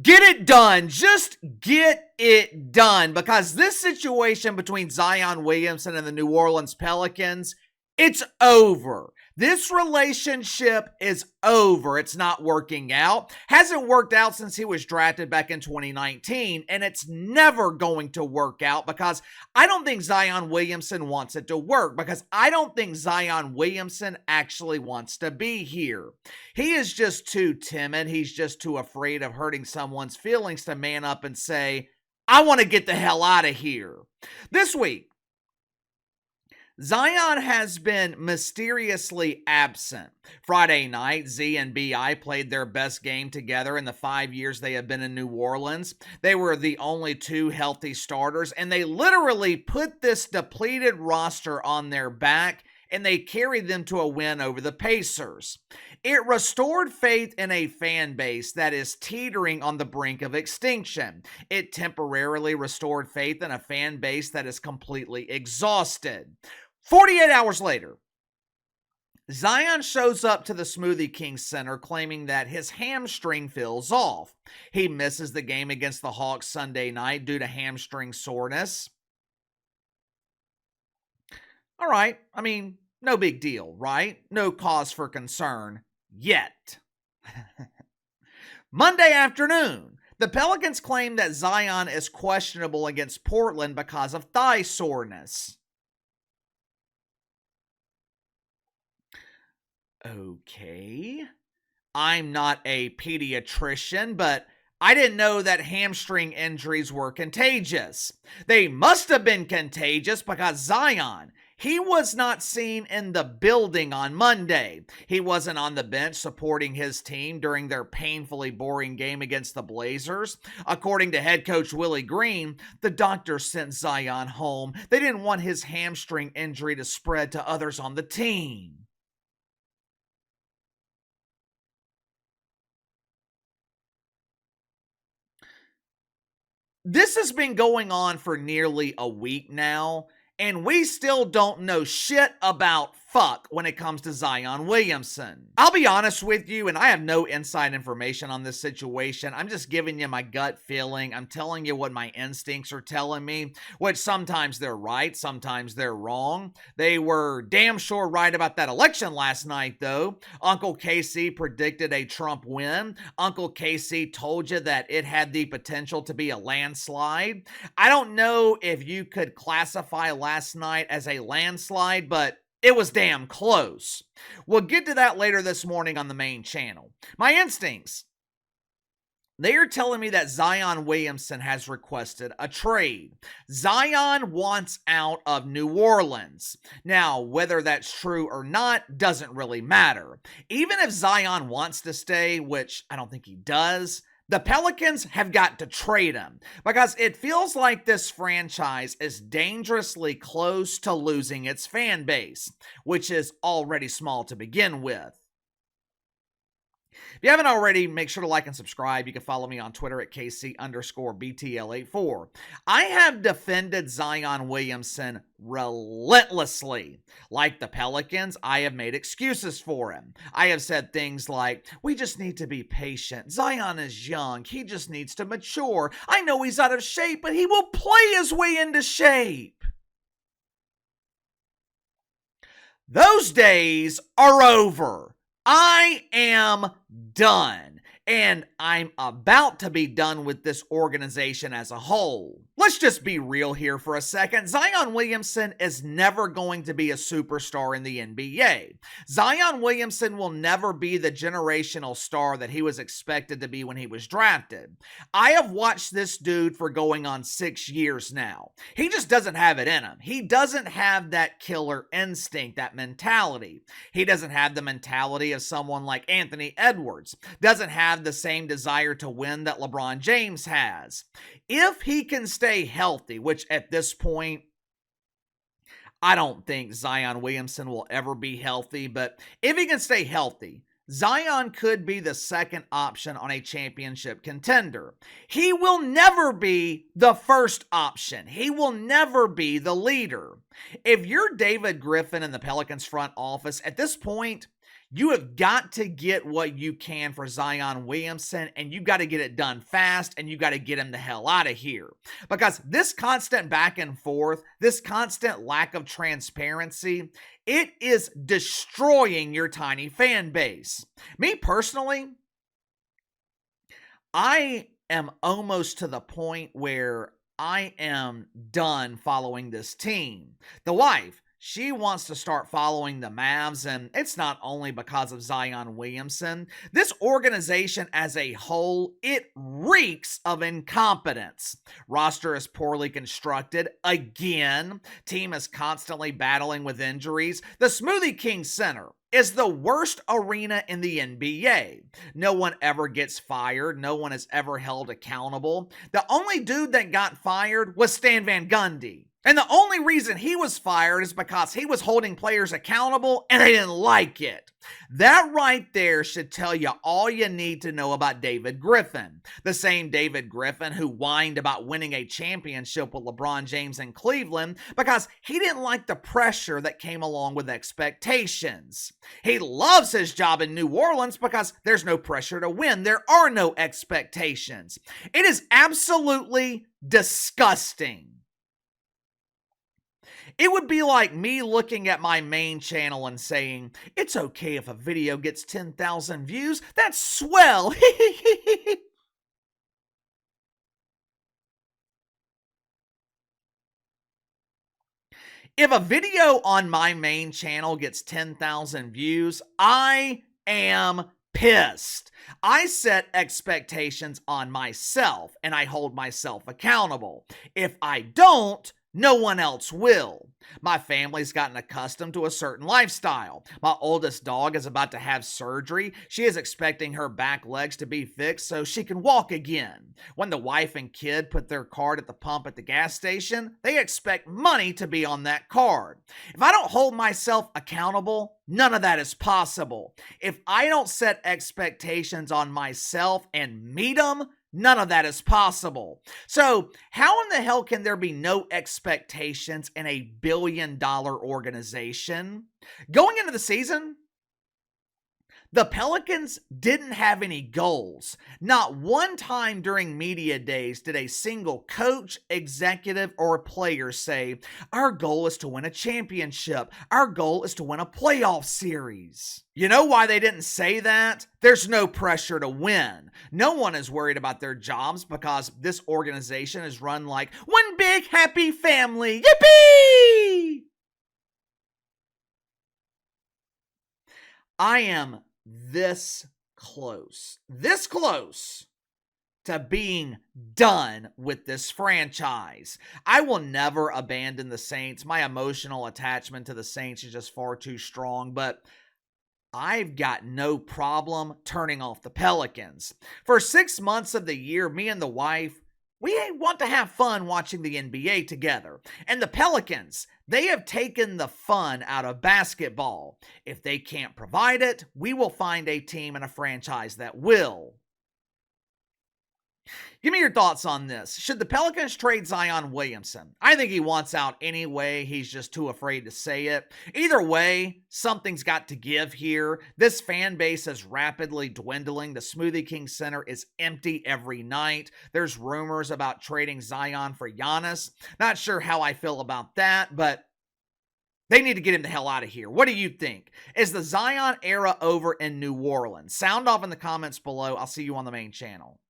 Get it done. Just get it done, because this situation between Zion Williamson and the New Orleans Pelicans, it's over. This relationship is over. It's not working out. Hasn't worked out since he was drafted back in 2019, and it's never going to work out because I don't think Zion Williamson wants it to work, because I don't think Zion Williamson actually wants to be here. He is just too timid. He's just too afraid of hurting someone's feelings to man up and say, I want to get the hell out of here. This week, Zion has been mysteriously absent. Friday night, Z and BI played their best game together in the 5 years they have been in New Orleans. They were the only two healthy starters, and they literally put this depleted roster on their back, and they carried them to a win over the Pacers. It restored faith in a fan base that is teetering on the brink of extinction. It temporarily restored faith in a fan base that is completely exhausted. 48 hours later, Zion shows up to the Smoothie King Center claiming that his hamstring feels off. He misses the game against the Hawks Sunday night due to hamstring soreness. All right, no big deal, right? No cause for concern yet. Monday afternoon, the Pelicans claim that Zion is questionable against Portland because of thigh soreness. Okay, I'm not a pediatrician, but I didn't know that hamstring injuries were contagious. They must have been contagious because Zion, he was not seen in the building on Monday. He wasn't on the bench supporting his team during their painfully boring game against the Blazers. According to head coach Willie Green, the doctors sent Zion home. They didn't want his hamstring injury to spread to others on the team. This has been going on for nearly a week now, and we still don't know shit about fuck when it comes to Zion Williamson. I'll be honest with you, and I have no inside information on this situation. I'm just giving you my gut feeling. I'm telling you what my instincts are telling me, which sometimes they're right, sometimes they're wrong. They were damn sure right about that election last night, though. Uncle Casey predicted a Trump win. Uncle Casey told you that it had the potential to be a landslide. I don't know if you could classify last night as a landslide, but it was damn close. We'll get to that later this morning on the main channel. My instincts, they are telling me that Zion Williamson has requested a trade. Zion wants out of New Orleans. Now, whether that's true or not doesn't really matter. Even if Zion wants to stay, which I don't think he does, the Pelicans have got to trade him because it feels like this franchise is dangerously close to losing its fan base, which is already small to begin with. If you haven't already, make sure to like and subscribe. You can follow me on Twitter at KC_BTL84. I have defended Zion Williamson relentlessly. Like the Pelicans, I have made excuses for him. I have said things like, we just need to be patient. Zion is young. He just needs to mature. I know he's out of shape, but he will play his way into shape. Those days are over. I am done, and I'm about to be done with this organization as a whole. Let's just be real here for a second. Zion Williamson is never going to be a superstar in the NBA. Zion Williamson will never be the generational star that he was expected to be when he was drafted. I have watched this dude for going on 6 years now. He just doesn't have it in him. He doesn't have that killer instinct, that mentality. He doesn't have the mentality of someone like Anthony Edwards. Doesn't have the same desire to win that LeBron James has. If he can stay healthy, which at this point, I don't think Zion Williamson will ever be healthy, but if he can stay healthy, Zion could be the second option on a championship contender. He will never be the first option. He will never be the leader. If you're David Griffin in the Pelicans front office, at this point, You have got to get what you can for Zion Williamson, and you got to get it done fast, and you got to get him the hell out of here. Because this constant back and forth, this constant lack of transparency, it is destroying your tiny fan base. Me personally, I am almost to the point where I am done following this team. The wife, she wants to start following the Mavs, and it's not only because of Zion Williamson. This organization as a whole, it reeks of incompetence. Roster is poorly constructed again. Team is constantly battling with injuries. The Smoothie King Center is the worst arena in the NBA. No one ever gets fired. No one is ever held accountable. The only dude that got fired was Stan Van Gundy. And the only reason he was fired is because he was holding players accountable and they didn't like it. That right there should tell you all you need to know about David Griffin. The same David Griffin who whined about winning a championship with LeBron James in Cleveland because he didn't like the pressure that came along with expectations. He loves his job in New Orleans because there's no pressure to win. There are no expectations. It is absolutely disgusting. It would be like me looking at my main channel and saying, it's okay if a video gets 10,000 views. That's swell. If a video on my main channel gets 10,000 views, I am pissed. I set expectations on myself and I hold myself accountable. If I don't, no one else will. My family's gotten accustomed to a certain lifestyle. My oldest dog is about to have surgery. She is expecting her back legs to be fixed so she can walk again. When the wife and kid put their card at the pump at the gas station, they expect money to be on that card. If I don't hold myself accountable, none of that is possible. If I don't set expectations on myself and meet them, none of that is possible. So, how in the hell can there be no expectations in a billion-dollar organization? Going into the season, the Pelicans didn't have any goals. Not one time during media days did a single coach, executive, or player say, our goal is to win a championship. Our goal is to win a playoff series. You know why they didn't say that? There's no pressure to win. No one is worried about their jobs because this organization is run like one big happy family. Yippee! I am this close to being done with this franchise. I will never abandon the Saints. My emotional attachment to the Saints is just far too strong, but I've got no problem turning off the Pelicans. For 6 months of the year, me and the wife, we want to have fun watching the NBA together. And the Pelicans, they have taken the fun out of basketball. If they can't provide it, we will find a team and a franchise that will. Give me your thoughts on this. Should the Pelicans trade Zion Williamson? I think he wants out anyway. He's just too afraid to say it. Either way, something's got to give here. This fan base is rapidly dwindling. The Smoothie King Center is empty every night. There's rumors about trading Zion for Giannis. Not sure how I feel about that, but they need to get him the hell out of here. What do you think? Is the Zion era over in New Orleans? Sound off in the comments below. I'll see you on the main channel.